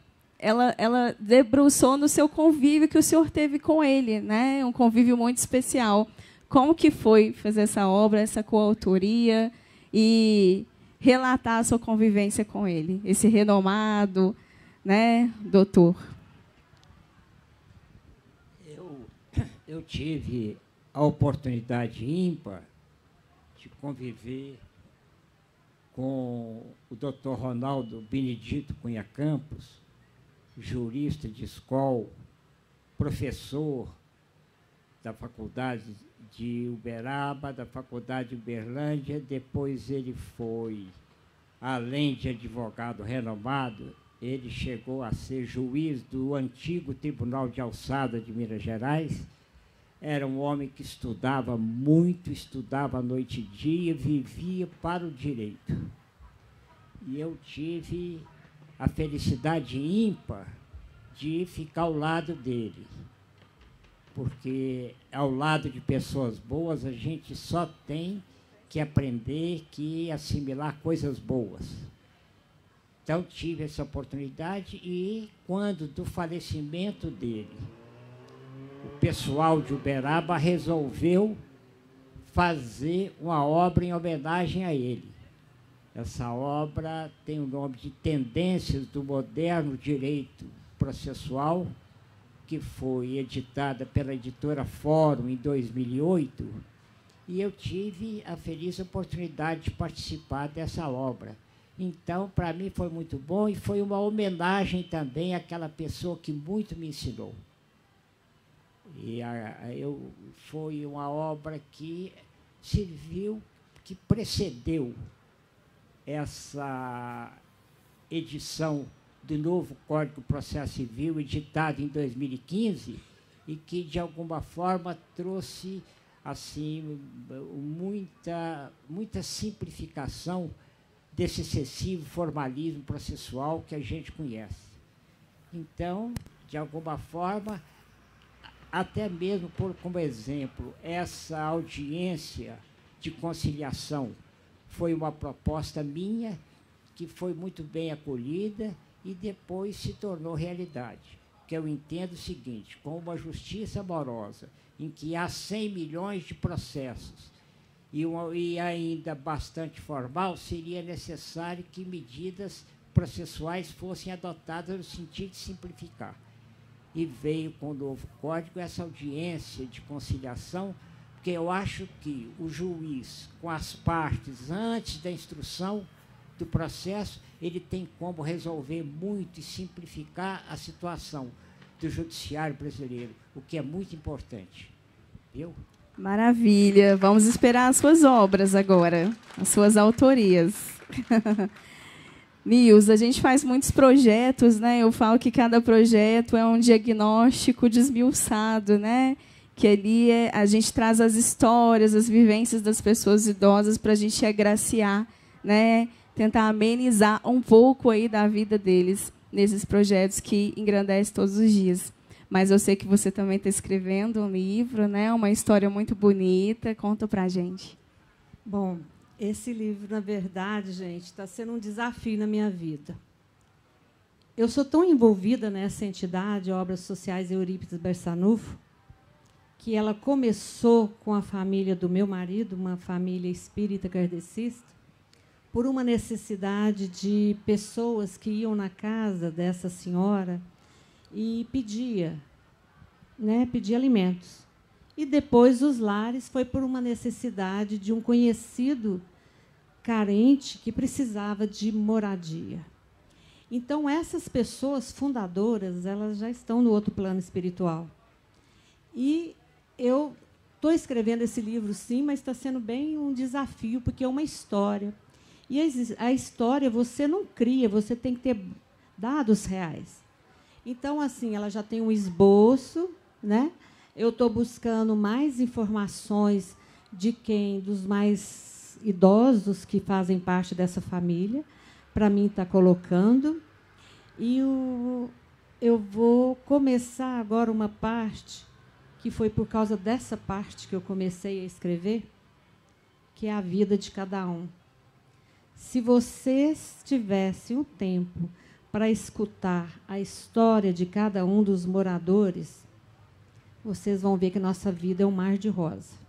[SPEAKER 1] debruçou no seu convívio que o senhor teve com ele, né? Um convívio muito especial. Como que foi fazer essa obra, essa coautoria, e relatar a sua convivência com ele, esse renomado, né, doutor?
[SPEAKER 3] Eu tive a oportunidade ímpar de conviver com o Dr. Ronaldo Benedito Cunha Campos, jurista de escola, professor da Faculdade de Uberaba, da Faculdade de Uberlândia. Depois ele foi, além de advogado renomado, ele chegou a ser juiz do antigo Tribunal de Alçada de Minas Gerais. Era um homem que estudava muito, estudava noite e dia, vivia para o direito. E eu tive a felicidade ímpar de ficar ao lado dele, porque ao lado de pessoas boas a gente só tem que aprender, que assimilar coisas boas. Então tive essa oportunidade e quando do falecimento dele, o pessoal de Uberaba resolveu fazer uma obra em homenagem a ele. Essa obra tem o nome de Tendências do Moderno Direito Processual, que foi editada pela editora Fórum em 2008, e eu tive a feliz oportunidade de participar dessa obra. Então, para mim foi muito bom e foi uma homenagem também àquela pessoa que muito me ensinou. E foi uma obra que serviu, que precedeu essa edição do novo Código de Processo Civil, editado em 2015, e que, de alguma forma, trouxe assim, muita simplificação desse excessivo formalismo processual que a gente conhece. Então, de alguma forma, até mesmo como exemplo, essa audiência de conciliação foi uma proposta minha que foi muito bem acolhida e depois se tornou realidade. Que eu entendo o seguinte: com uma justiça amorosa, em que há 100 milhões de processos e ainda bastante formal, seria necessário que medidas processuais fossem adotadas no sentido de simplificar. E veio com o novo código essa audiência de conciliação, porque eu acho que o juiz, com as partes antes da instrução do processo, ele tem como resolver muito e simplificar a situação do judiciário brasileiro, o que é muito importante. Viu?
[SPEAKER 1] Maravilha. Vamos esperar as suas obras agora, as suas autorias. Nilza, a gente faz muitos projetos, né? Eu falo que cada projeto é um diagnóstico desmiuçado, né? Que ali a gente traz as histórias, as vivências das pessoas idosas para a gente agraciar, né? Tentar amenizar um pouco aí da vida deles nesses projetos que engrandecem todos os dias. Mas eu sei que você também está escrevendo um livro, né? Uma história muito bonita. Conta para a gente.
[SPEAKER 2] Bom, esse livro, na verdade, gente, está sendo um desafio na minha vida. Eu sou tão envolvida nessa entidade, Obras Sociais Eurípides Barçanufo, que ela começou com a família do meu marido, uma família espírita kardecista, por uma necessidade de pessoas que iam na casa dessa senhora e pedia alimentos. E depois os lares foi por uma necessidade de um conhecido carente que precisava de moradia. Então, essas pessoas fundadoras, elas já estão no outro plano espiritual. E eu estou escrevendo esse livro, sim, mas está sendo bem um desafio, porque é uma história. E a história você não cria, você tem que ter dados reais. Então, assim, ela já tem um esboço, né? Eu estou buscando mais informações dos mais idosos que fazem parte dessa família, para mim estar colocando. E eu vou começar agora uma parte, que foi por causa dessa parte que eu comecei a escrever, que é a vida de cada um. Se vocês tivessem um tempo para escutar a história de cada um dos moradores, vocês vão ver que nossa vida é um mar de rosa.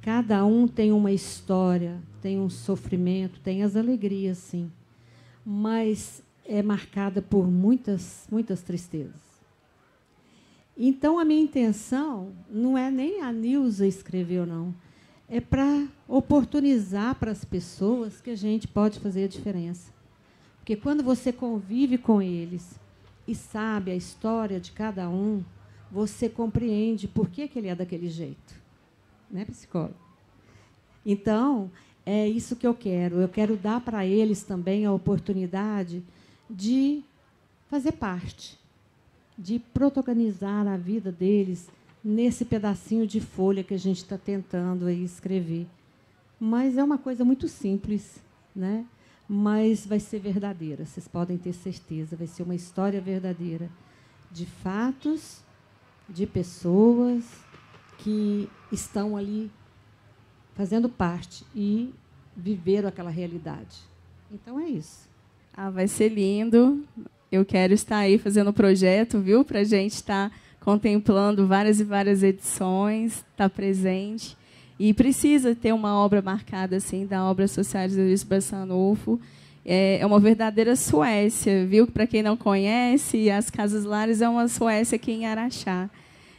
[SPEAKER 2] Cada um tem uma história, tem um sofrimento, tem as alegrias, sim, mas é marcada por muitas tristezas. Então, a minha intenção não é nem a Nilza escreveu, não. é para oportunizar para as pessoas que a gente pode fazer a diferença. Porque quando você convive com eles e sabe a história de cada um, você compreende por que ele é daquele jeito. Né, psicólogo? Então, é isso que eu quero. Eu quero dar para eles também a oportunidade de fazer parte, de protagonizar a vida deles nesse pedacinho de folha que a gente está tentando aí escrever. Mas é uma coisa muito simples, né? Mas vai ser verdadeira, vocês podem ter certeza. Vai ser uma história verdadeira de fatos, de pessoas que estão ali fazendo parte e viveram aquela realidade. Então, é isso.
[SPEAKER 1] Ah, vai ser lindo. Eu quero estar aí fazendo o projeto, viu? Para a gente estar contemplando várias e várias edições, estar presente. E precisa ter uma obra marcada assim, da obra social de Luiz Barçanufo. É uma verdadeira Suécia, viu? Para quem não conhece, as Casas Lares é uma Suécia aqui em Araxá.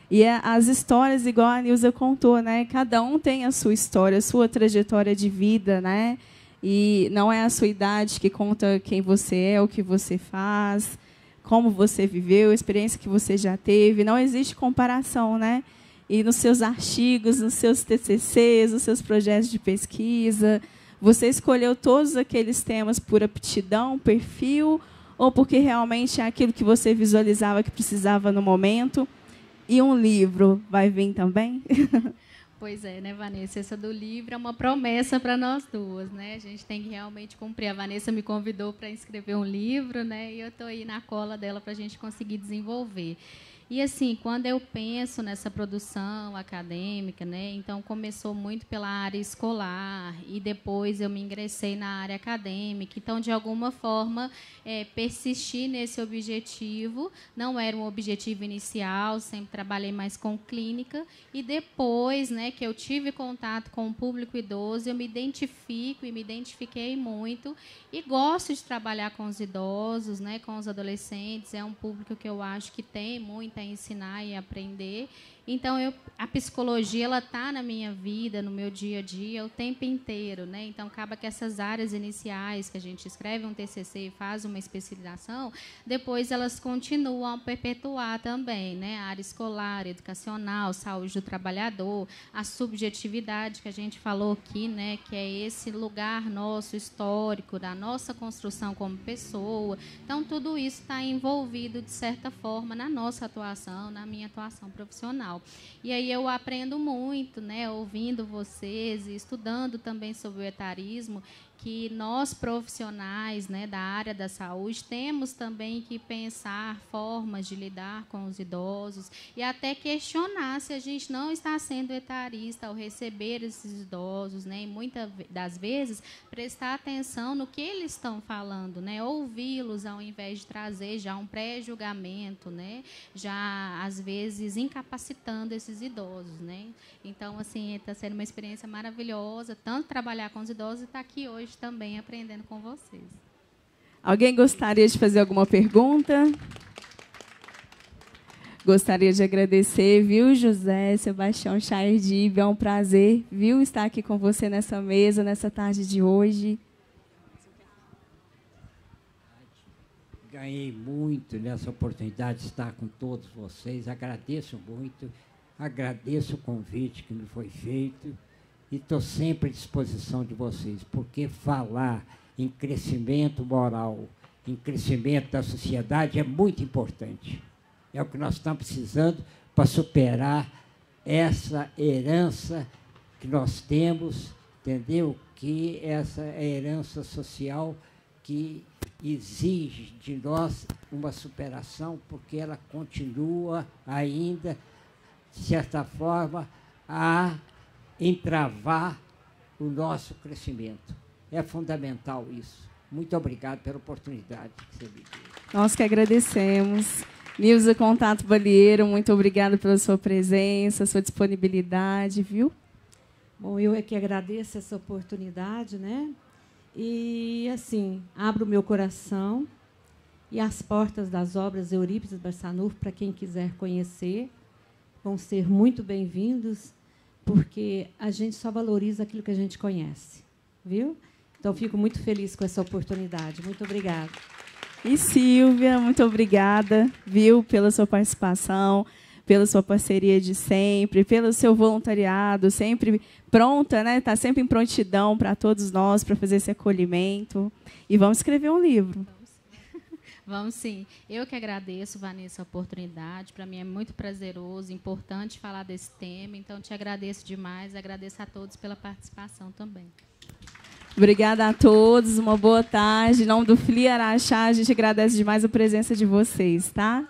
[SPEAKER 1] E as histórias, igual a Nilza contou, né? Cada um tem a sua história, a sua trajetória de vida, né? E não é a sua idade que conta quem você é, o que você faz, como você viveu, a experiência que você já teve. Não existe comparação, né? E nos seus artigos, nos seus TCCs, nos seus projetos de pesquisa, você escolheu todos aqueles temas por aptidão, perfil, ou porque realmente é aquilo que você visualizava que precisava no momento? E um livro vai vir também?
[SPEAKER 4] Pois é, né, Vanessa? Essa do livro é uma promessa para nós duas, né? A gente tem que realmente cumprir. A Vanessa me convidou para escrever um livro, né? E eu estou aí na cola dela para a gente conseguir desenvolver. E, assim, quando eu penso nessa produção acadêmica, né, então começou muito pela área escolar e depois eu me ingressei na área acadêmica. Então, de alguma forma, persistir nesse objetivo. Não era um objetivo inicial, sempre trabalhei mais com clínica. E depois, né, que eu tive contato com o público idoso, eu me identifico e me identifiquei muito. E gosto de trabalhar com os idosos, né, com os adolescentes. É um público que eu acho que tem muito a ensinar e aprender. Então, a psicologia ela está na minha vida, no meu dia a dia, o tempo inteiro, né? Então, acaba que essas áreas iniciais, que a gente escreve um TCC e faz uma especialização, depois elas continuam a perpetuar também, né? A área escolar, educacional, saúde do trabalhador, a subjetividade que a gente falou aqui, né? Que é esse lugar nosso histórico, da nossa construção como pessoa. Então, tudo isso está envolvido, de certa forma, na nossa atuação, na minha atuação profissional. E aí eu aprendo muito, né, ouvindo vocês e estudando também sobre o etarismo, que nós profissionais, né, da área da saúde temos também que pensar formas de lidar com os idosos e até questionar se a gente não está sendo etarista ao receber esses idosos, né, e muitas das vezes prestar atenção no que eles estão falando, né, ouvi-los ao invés de trazer já um pré-julgamento, né, já às vezes incapacitando esses idosos, né. Então, assim, está sendo uma experiência maravilhosa, tanto trabalhar com os idosos e estar aqui hoje também aprendendo com vocês.
[SPEAKER 1] Alguém gostaria de fazer alguma pergunta? Gostaria de agradecer, viu, José, Sebastião Chayrdib, é um prazer, viu, estar aqui com você nessa mesa, nessa tarde de hoje.
[SPEAKER 3] Ganhei muito nessa oportunidade de estar com todos vocês, agradeço muito, agradeço o convite que me foi feito. E estou sempre à disposição de vocês, porque falar em crescimento moral, em crescimento da sociedade é muito importante. É o que nós estamos precisando para superar essa herança que nós temos, entendeu? Que essa é a herança social que exige de nós uma superação, porque ela continua ainda, de certa forma, a entravar o nosso crescimento. É fundamental isso. Muito obrigado pela oportunidade que você me deu.
[SPEAKER 1] Nós que agradecemos. Nilza Contato Balieiro, muito obrigada pela sua presença, sua disponibilidade, viu?
[SPEAKER 2] Bom, eu é que agradeço essa oportunidade, né? E, assim, abro o meu coração e as portas das obras Eurípides Barçanufo, para quem quiser conhecer, vão ser muito bem-vindos, porque a gente só valoriza aquilo que a gente conhece, viu? Então, fico muito feliz com essa oportunidade. Muito obrigada.
[SPEAKER 1] E Silvia, muito obrigada, viu, pela sua participação, pela sua parceria de sempre, pelo seu voluntariado, sempre pronta, né? Está sempre em prontidão para todos nós, para fazer esse acolhimento. E vamos escrever um livro.
[SPEAKER 4] Vamos sim. Eu que agradeço, Vanessa, a oportunidade. Para mim é muito prazeroso, importante falar desse tema. Então, te agradeço demais. Agradeço a todos pela participação também.
[SPEAKER 1] Obrigada a todos. Uma boa tarde. Em nome do FLI Araxá, a gente agradece demais a presença de vocês, tá?